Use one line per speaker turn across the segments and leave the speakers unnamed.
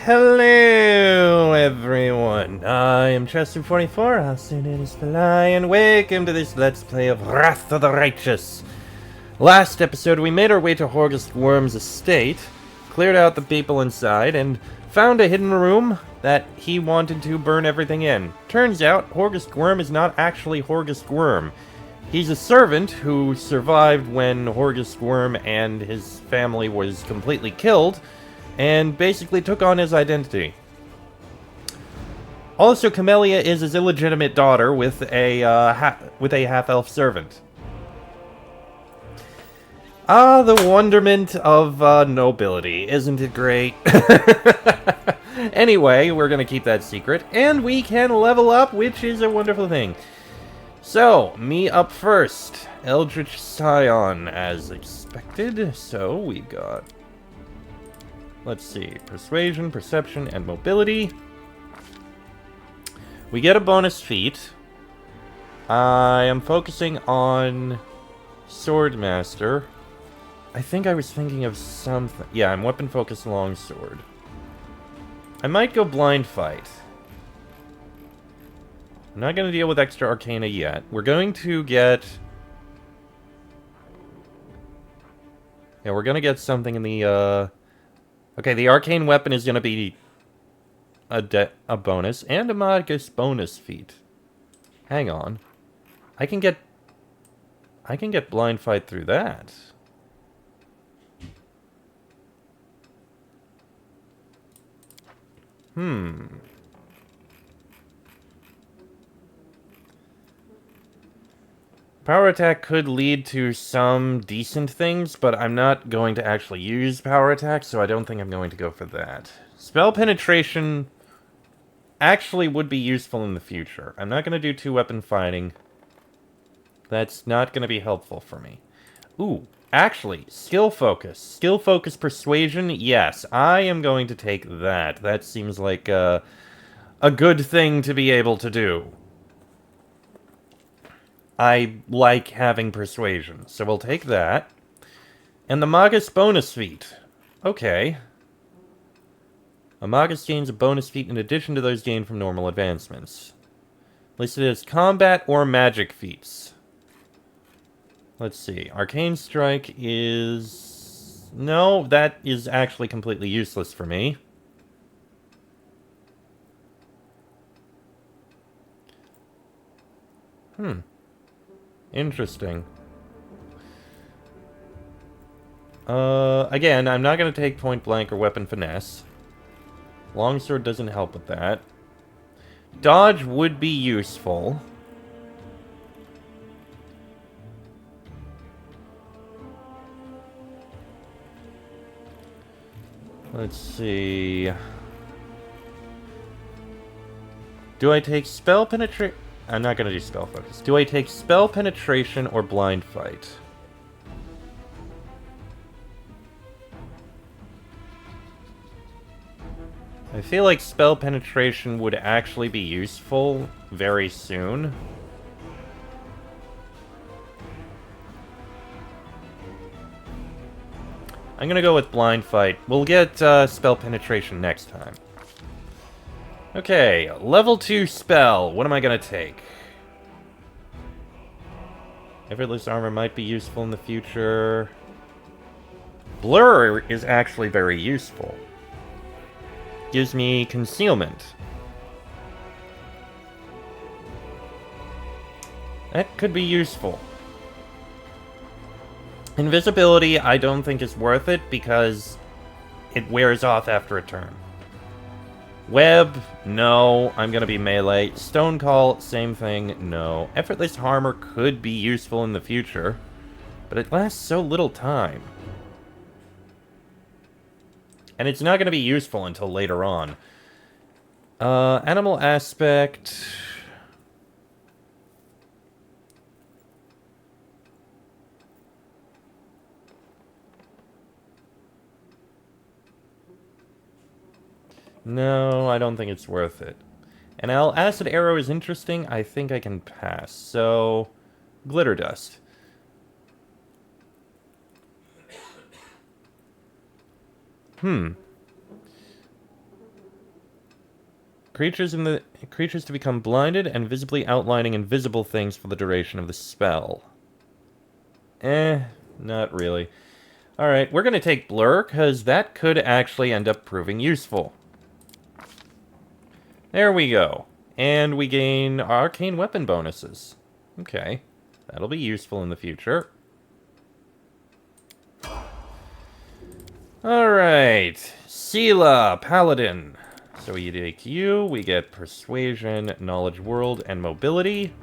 Hello, everyone. I am Chester44, also known as Fly, and welcome to this Let's Play of Wrath of the Righteous. Last episode, we made our way to Horgus Worm's estate, cleared out the people inside, and found a hidden room that he wanted to burn everything in. Turns out, Horgus Worm is not actually Horgus Worm. He's a servant who survived when Horgus Worm and his family was completely killed, and basically took on his identity. Also, Camellia is his illegitimate daughter with a half-elf servant. Ah, the wonderment of nobility. Isn't it great? Anyway, we're gonna keep that secret, and we can level up, which is a wonderful thing. So, me up first. Eldritch Scion, as expected. So, we've got... let's see, persuasion, perception, and mobility. We get a bonus feat. I am focusing on Swordmaster. I think I was thinking of something. Yeah, I'm weapon focused longsword. I might go blind fight. I'm not going to deal with extra arcana yet. We're going to get... yeah, we're going to get something in the, okay, the arcane weapon is going to be a bonus, and a modest bonus feat. Hang on. I can get blind fight through that. Power attack could lead to some decent things, but I'm not going to actually use power attack, so I don't think I'm going to go for that. Spell penetration actually would be useful in the future. I'm not going to do two-weapon fighting. That's not going to be helpful for me. Ooh, actually, skill focus. Skill focus persuasion, yes. I am going to take that. That seems like a good thing to be able to do. I like having persuasion, so we'll take that. And the Magus bonus feat. Okay. A Magus gains a bonus feat in addition to those gained from normal advancements. Listed as combat or magic feats. Let's see. Arcane Strike is... no, that is actually completely useless for me. Interesting. Again, I'm not going to take point blank or weapon finesse. Longsword doesn't help with that. Dodge would be useful. Let's see. Do I take spell penetration? I'm not going to do spell focus. Do I take spell penetration or blind fight? I feel like spell penetration would actually be useful very soon. I'm gonna go with blind fight. We'll get spell penetration next time. Okay, level 2 spell. What am I gonna take? Effortless armor might be useful in the future. Blur is actually very useful. Gives me concealment. That could be useful. Invisibility, I don't think is worth it because it wears off after a turn. Web, no. I'm gonna be melee. Stone Call, same thing, no. Effortless Armor could be useful in the future, but it lasts so little time. And it's not gonna be useful until later on. Animal Aspect... no, I don't think it's worth it. And Acid Arrow is interesting. I think I can pass. So, Glitter Dust. creatures to become blinded and visibly outlining invisible things for the duration of the spell. Not really. Alright, we're gonna take Blur, because that could actually end up proving useful. There we go. And we gain arcane weapon bonuses. Okay. That'll be useful in the future. Alright. Sela, Paladin. So we take you, we get Persuasion, Knowledge World, and Mobility.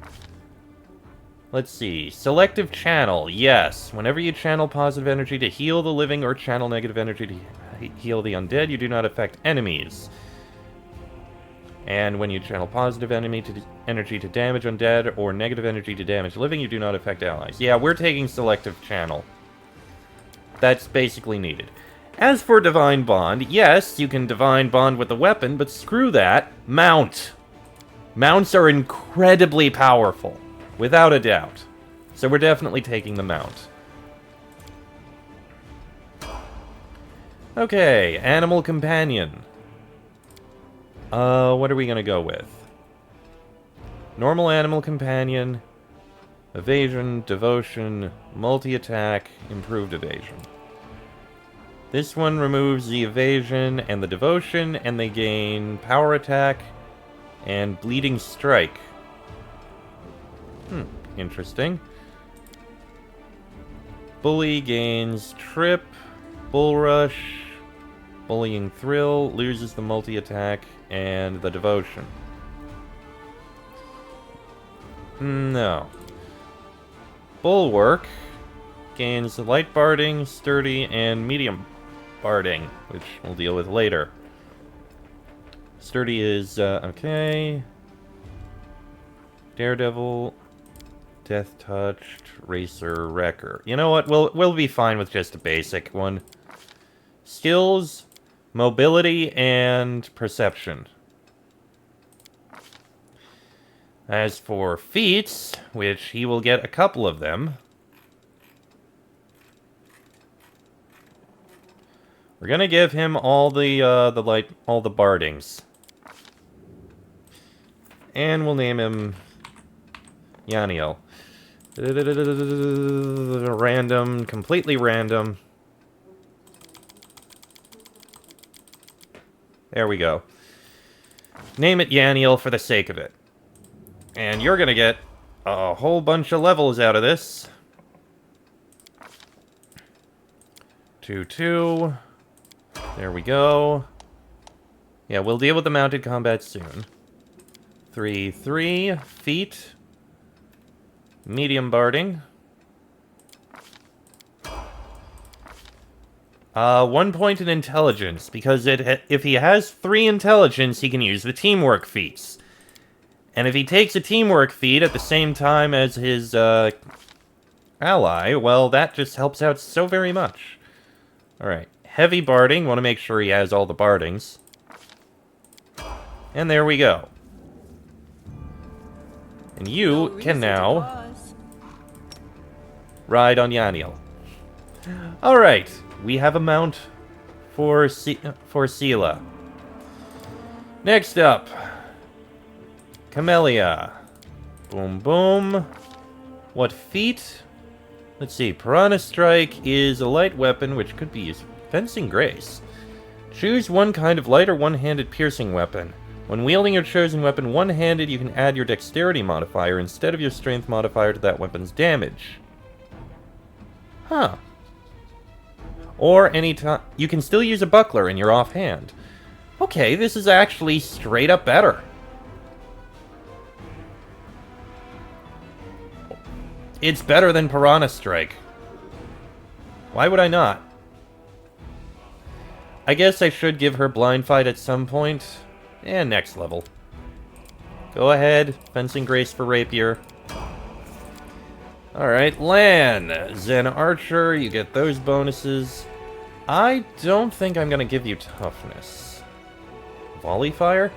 Let's see. Selective Channel. Yes. Whenever you channel positive energy to heal the living or channel negative energy to heal the undead, you do not affect enemies. And when you channel positive energy to damage undead or negative energy to damage living, you do not affect allies. Yeah, we're taking Selective Channel. That's basically needed. As for Divine Bond, yes, you can Divine Bond with a weapon, but screw that. Mount. Mounts are incredibly powerful. Without a doubt. So we're definitely taking the mount. Okay, Animal Companion. What are we gonna go with? Normal Animal Companion, Evasion, Devotion, Multi-Attack, Improved Evasion. This one removes the Evasion and the Devotion, and they gain Power Attack and Bleeding Strike. Interesting. Bully gains Trip, Bull Rush, Bullying Thrill, loses the multi-attack, and the Devotion. No. Bulwark gains Light Barding, Sturdy, and Medium Barding, which we'll deal with later. Sturdy is, okay. Daredevil, Death Touched, Racer, Wrecker. You know what? We'll be fine with just a basic one. Skills, Mobility, and Perception. As for feats, which he will get a couple of them, we're gonna give him all the bardings. And we'll name him Yaniel. Random, completely random. There we go. Name it Yaniel for the sake of it. And you're gonna get a whole bunch of levels out of this. 2-2. There we go. Yeah, we'll deal with the mounted combat soon. 3-3. Feet. Medium barding. 1 point in intelligence, because if he has 3 intelligence, he can use the teamwork feats. And if he takes a teamwork feat at the same time as his ally, well, that just helps out so very much. Alright, heavy barding, want to make sure he has all the bardings. And there we go. And you can now ride on Yaniel. Alright, we have a mount for Sela. Next up, Camellia. Boom, boom. What feat? Let's see, Piranha Strike is a light weapon which could be used. Fencing Grace. Choose one kind of light or one-handed piercing weapon. When wielding your chosen weapon one-handed, you can add your dexterity modifier instead of your strength modifier to that weapon's damage. Huh. Or any time you can still use a buckler in your offhand. Okay, this is actually straight up better. It's better than Piranha Strike. Why would I not? I guess I should give her Blind Fight at some point. And next level. Go ahead, Fencing Grace for Rapier. Alright, Lan. Zen Archer, you get those bonuses. I don't think I'm gonna give you Toughness. Volley Fire?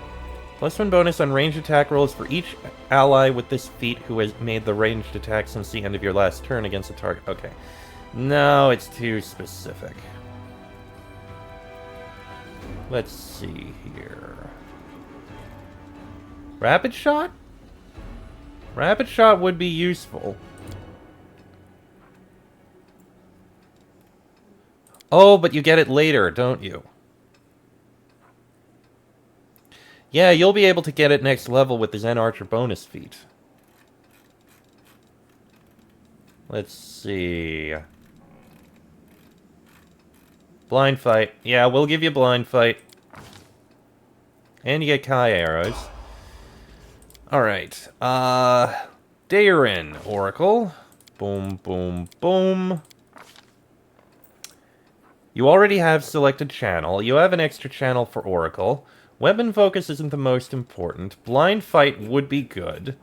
+1 bonus on ranged attack rolls for each ally with this feat who has made the ranged attack since the end of your last turn against a target. Okay. No, it's too specific. Let's see here. Rapid shot? Rapid shot would be useful. Oh, but you get it later, don't you? Yeah, you'll be able to get it next level with the Zen Archer bonus feat. Let's see. Blind fight. Yeah, we'll give you blind fight. And you get Kai arrows. Alright. Daerin, Oracle. Boom, boom, boom. You already have selected channel. You have an extra channel for Oracle. Weapon focus isn't the most important. Blind fight would be good.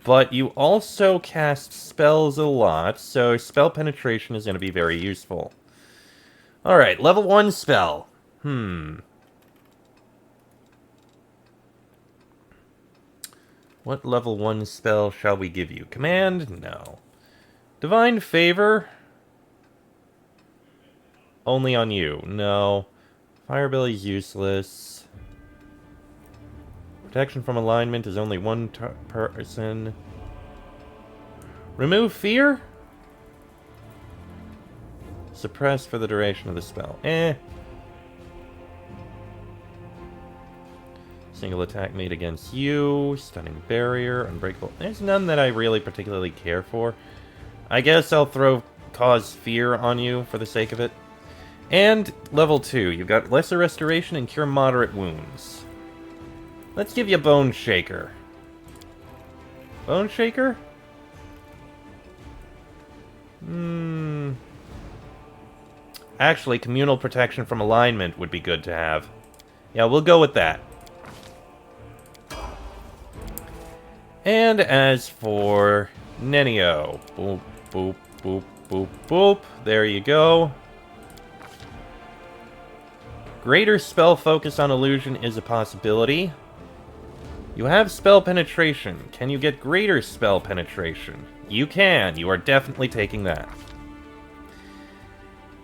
But you also cast spells a lot, so spell penetration is going to be very useful. Alright, level 1 spell. What level 1 spell shall we give you? Command? No. Divine Favor? Only on you. No. Fire Belly's useless. Protection from alignment is only one person. Remove Fear? Suppress for the duration of the spell. Single attack made against you. Stunning Barrier. Unbreakable. There's none that I really particularly care for. I guess I'll throw Cause Fear on you for the sake of it. And level 2. You've got Lesser Restoration and Cure Moderate Wounds. Let's give you Bone Shaker. Bone Shaker? Actually, Communal Protection from Alignment would be good to have. Yeah, we'll go with that. And as for Nenio, boop, boop, boop, boop, boop. There you go. Greater spell focus on illusion is a possibility. You have spell penetration. Can you get greater spell penetration? You can. You are definitely taking that.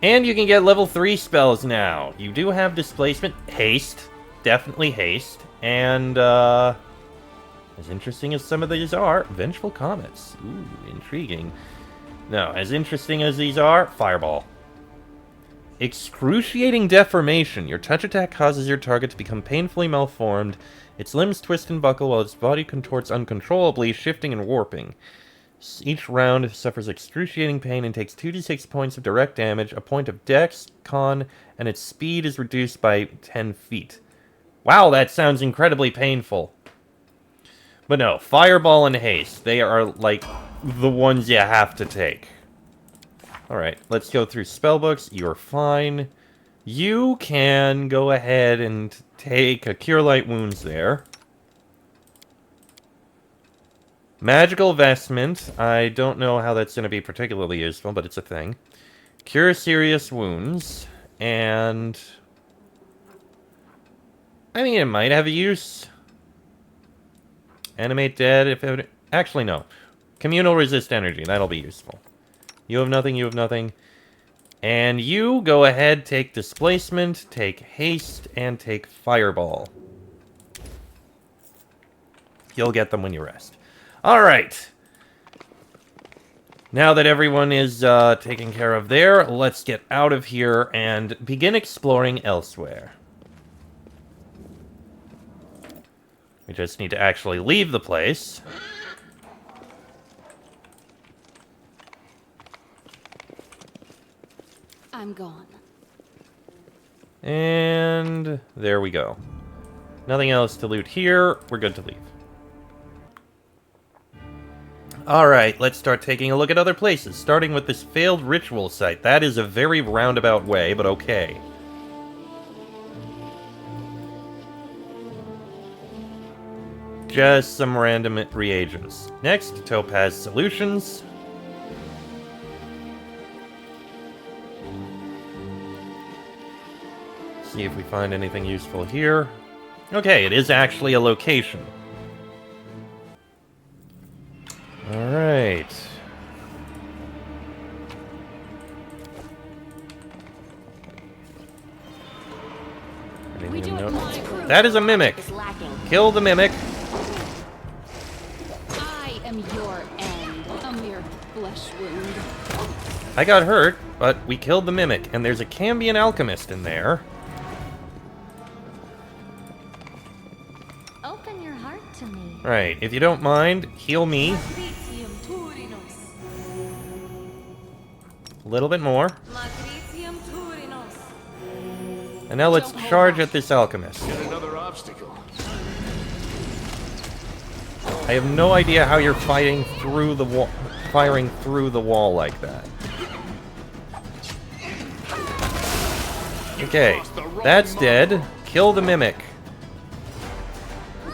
And you can get level 3 spells now. You do have displacement. Haste. Definitely haste. And, as interesting as some of these are, Vengeful Comets. Ooh, intriguing. No, as interesting as these are, Fireball. Excruciating Deformation. Your touch attack causes your target to become painfully malformed. Its limbs twist and buckle while its body contorts uncontrollably, shifting and warping. Each round suffers excruciating pain and takes 2d6 points of direct damage, a point of dex, con, and its speed is reduced by 10 feet. Wow, that sounds incredibly painful. But no, Fireball and Haste, they are, like, the ones you have to take. Alright, let's go through spellbooks. You're fine. You can go ahead and take a Cure Light Wounds there. Magical Vestment. I don't know how that's going to be particularly useful, but it's a thing. Cure Serious Wounds. And I mean, it might have a use. Animate Dead. If it... Actually, no. Communal Resist Energy. That'll be useful. You have nothing, you have nothing. And you go ahead, take Displacement, take Haste, and take Fireball. You'll get them when you rest. Alright. Now that everyone is taken care of there, let's get out of here and begin exploring elsewhere. We just need to actually leave the place.
I'm gone.
And there we go. Nothing else to loot here. We're good to leave. Alright, let's start taking a look at other places, starting with this failed ritual site. That is a very roundabout way, but okay. Just some random reagents. Next, Topaz Solutions. See if we find anything useful here. Okay, it is actually a location. Alright. That is a mimic. Kill the mimic. I got hurt, but we killed the Mimic, and there's a Cambion Alchemist in there.
Open your heart to me.
Right, if you don't mind, heal me. A little bit more. And now let's charge at this alchemist.
Yet another obstacle.
I have no idea how you're fighting through the wall, firing through the wall like that. Okay, that's dead. Kill the Mimic.
I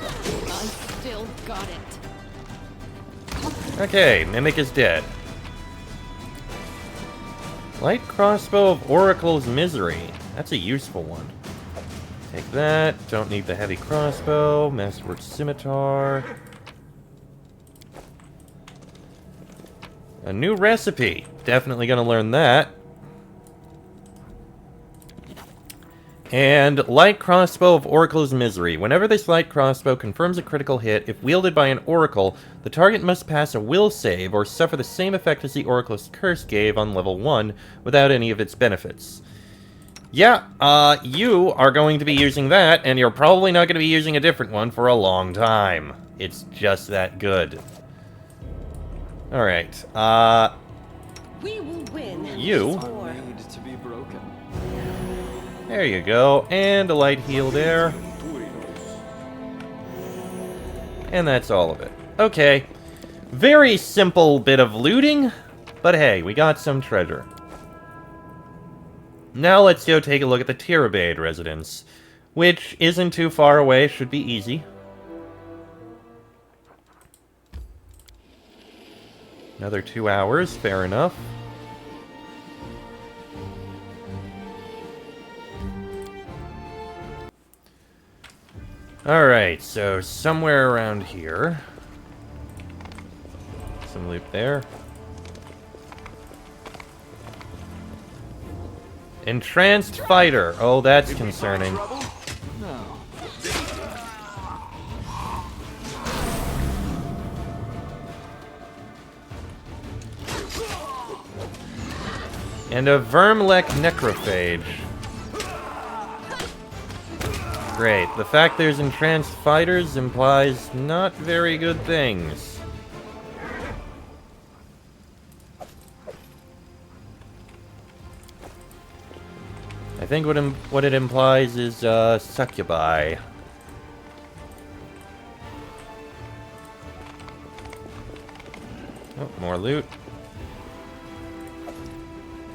still got it.
Okay, Mimic is dead. Light crossbow of Oracle's Misery. That's a useful one. Take that. Don't need the heavy crossbow. Masterwork scimitar. A new recipe. Definitely gonna learn that. And light crossbow of Oracle's Misery. Whenever this light crossbow confirms a critical hit, if wielded by an oracle, the target must pass a will save or suffer the same effect as the oracle's curse gave on level 1 without any of its benefits. Yeah, you are going to be using that, and you're probably not going to be using a different one for a long time. It's just that good. Alright,
We will win.
you.
Made to be broken.
There you go, and a light heal there. And that's all of it. Okay. Very simple bit of looting, but hey, we got some treasure. Now let's go take a look at the Tirabade residence, which isn't too far away, should be easy. Another 2 hours, fair enough. Alright, so somewhere around here. Some loot there. Entranced fighter. Oh, that's concerning.
No.
And a Vermlek necrophage. Great. The fact there's entranced fighters implies not very good things. I think what it implies is succubi. Oh, more loot.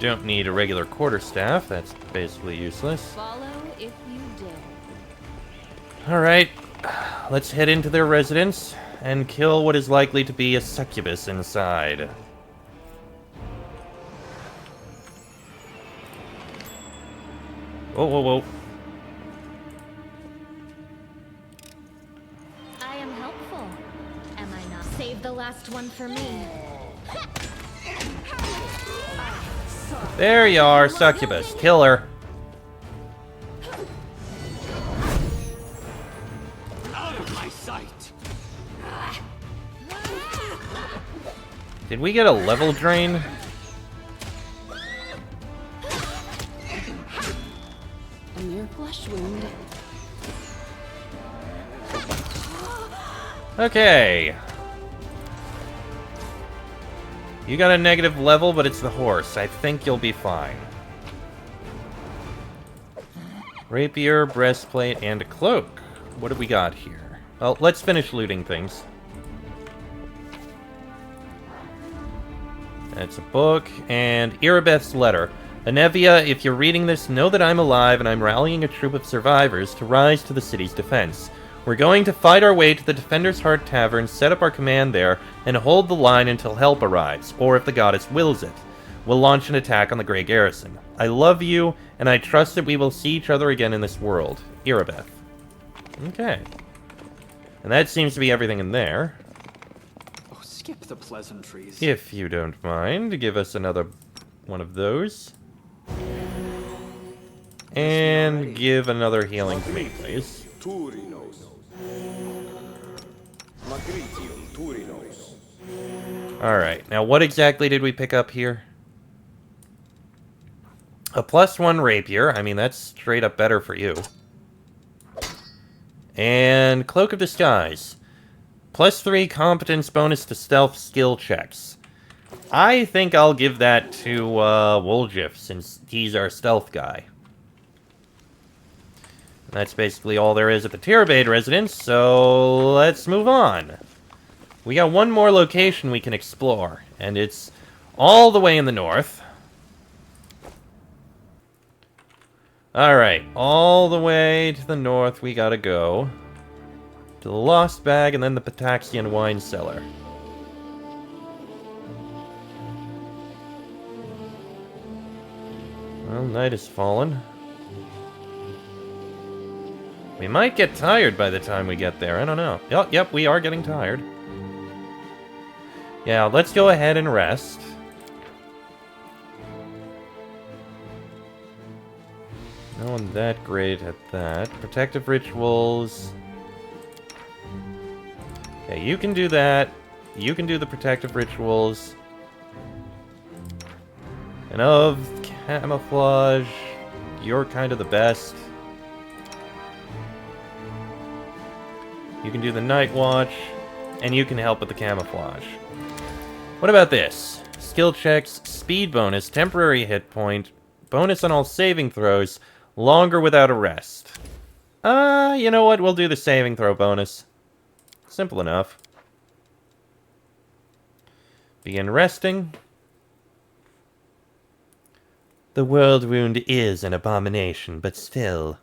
Don't need a regular quarterstaff. That's basically useless.
Follow if you dare.
Alright, let's head into their residence and kill what is likely to be a succubus inside. Whoa, whoa, whoa.
I am helpful. Am I not? Save the last one for me.
There you are, succubus. Kill her.
Out of my sight.
Did we get a level drain?
A mere flesh wound.
Okay. You got a negative level, but it's the horse. I think you'll be fine. Rapier, breastplate, and a cloak. What have we got here? Well, let's finish looting things. That's a book, and Irabeth's letter. Anevia, if you're reading this, know that I'm alive and I'm rallying a troop of survivors to rise to the city's defense. We're going to fight our way to the Defender's Heart Tavern, set up our command there, and hold the line until help arrives, or if the goddess wills it. We'll launch an attack on the Grey Garrison. I love you, and I trust that we will see each other again in this world. Irabeth. Okay. And that seems to be everything in there.
Oh, skip the pleasantries.
If you don't mind, give us another one of those. And give another healing to me, please.
Turinos. Magritium Turinos.
Alright, now what exactly did we pick up here? A +1 rapier. I mean, that's straight up better for you. And Cloak of Disguise. +3 competence bonus to stealth skill checks. I think I'll give that to Woljif, since he's our stealth guy. That's basically all there is at the Tirabade residence, so let's move on. We got one more location we can explore, and it's all the way in the north. Alright, all the way to the north we gotta go. To the Lost Bag, and then the Pataxian Wine Cellar. Well, night has fallen. We might get tired by the time we get there, I don't know. Yep, we are getting tired. Yeah, let's go ahead and rest. No one that great at that. Protective rituals. Okay, you can do that. You can do the protective rituals. And of camouflage, you're kind of the best. You can do the night watch, and you can help with the camouflage. What about this? Skill checks, speed bonus, temporary hit point, bonus on all saving throws, longer without a rest. You know what? We'll do the saving throw bonus. Simple enough. Begin resting. The world wound is an abomination, but still.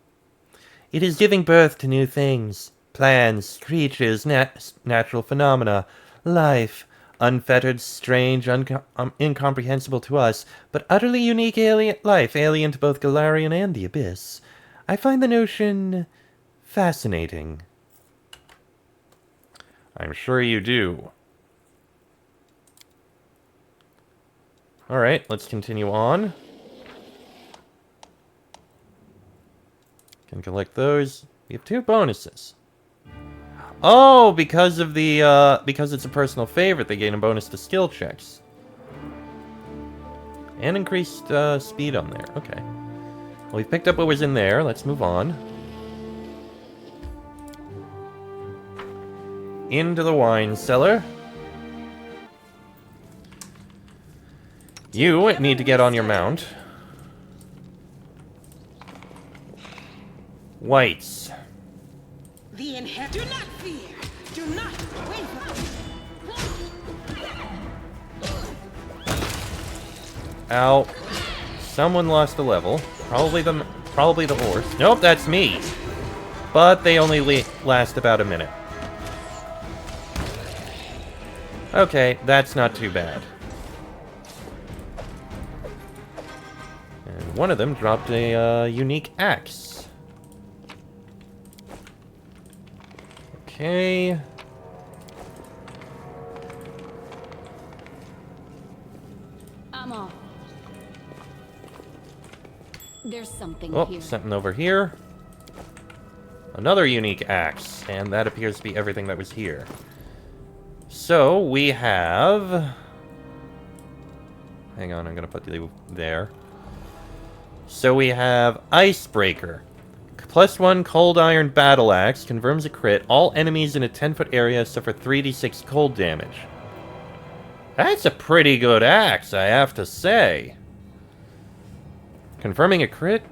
It is giving birth to new things. Plans, creatures, natural phenomena, life, unfettered, strange, incomprehensible to us, but utterly unique alien life, alien to both Galarian and the Abyss. I find the notion fascinating. I'm sure you do. Alright, let's continue on. Can collect those. We have 2 bonuses. Oh, because of the, because it's a personal favorite, they gain a bonus to skill checks. And increased, speed on there. Okay. Well, we've picked up what was in there. Let's move on. Into the wine cellar. You need to get on your mount. Whites.
The inherit. Do not fear. Do not waver.
Ow. Someone lost a level. Probably the horse. Nope, that's me. But they only last about a minute. Okay, that's not too bad. And one of them dropped a unique axe. Okay.
I'm off. There's something here.
Something over here. Another unique axe, and that appears to be everything that was here. So, we have... Hang on, I'm gonna put you there. So we have Icebreaker. +1 Cold Iron Battle Axe, confirms a crit. All enemies in a 10-foot area suffer 3d6 cold damage. That's a pretty good axe, I have to say. Confirming a crit?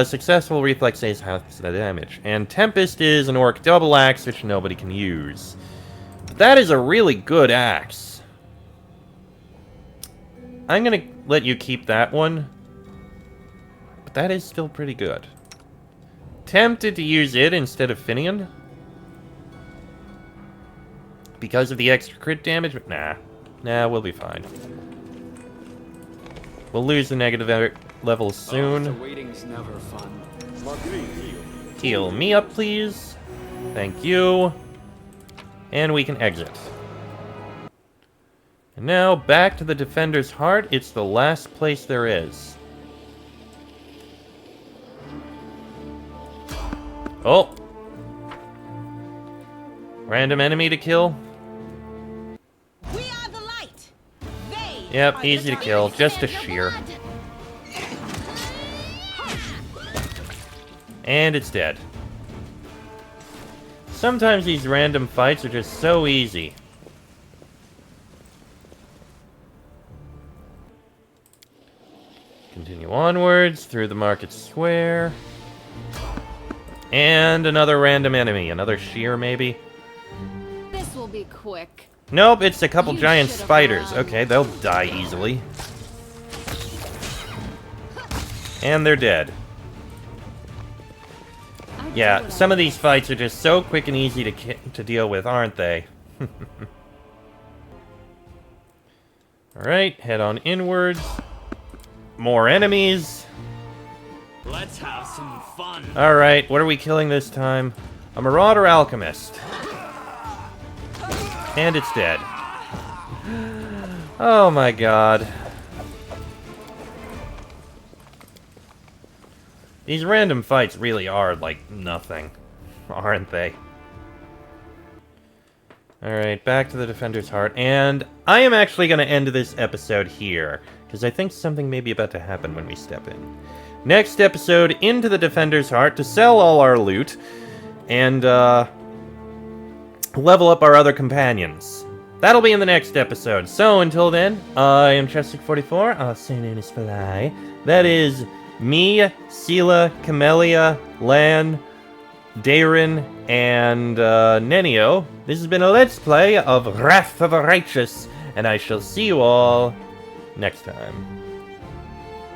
Successful reflex saves half the damage. And Tempest is an orc double axe, which nobody can use. But that is a really good axe. I'm gonna let you keep that one. But that is still pretty good. Tempted to use it instead of Finian. Because of the extra crit damage, but nah. Nah, we'll be fine. We'll lose the negative levels soon.
The waiting's never fun.
Heal me up, please. Thank you. And we can exit. And now, back to the Defender's Heart. It's the last place there is. Oh! Random enemy to kill?
We are the light. They
Yep,
are
easy
the
to kill.
darkness.
Just a shear. And it's dead. Sometimes these random fights are just so easy. Continue onwards through the market square. And another random enemy. Another shear, maybe?
This will be quick.
Nope, it's a couple
You
giant
should've
spiders.
run.
Okay, they'll die easily. And they're dead.
I did
Yeah,
what
some
I
of these fights are just so quick and easy to deal with, aren't they? Alright, head on inwards. More enemies.
Let's have some fun.
Alright, what are we killing this time? A Marauder Alchemist. And it's dead. Oh my god. These random fights really are like nothing, aren't they? Alright, back to the Defender's Heart, and I am actually going to end this episode here, because I think something may be about to happen when we step in. Next episode, into the Defender's Heart to sell all our loot, and level up our other companions. That'll be in the next episode. So until then, I am Chestic44, also known as Fly. That is me, Sela, Camellia, Lan, Darren, and Nenio. This has been a Let's Play of Wrath of the Righteous, and I shall see you all next time.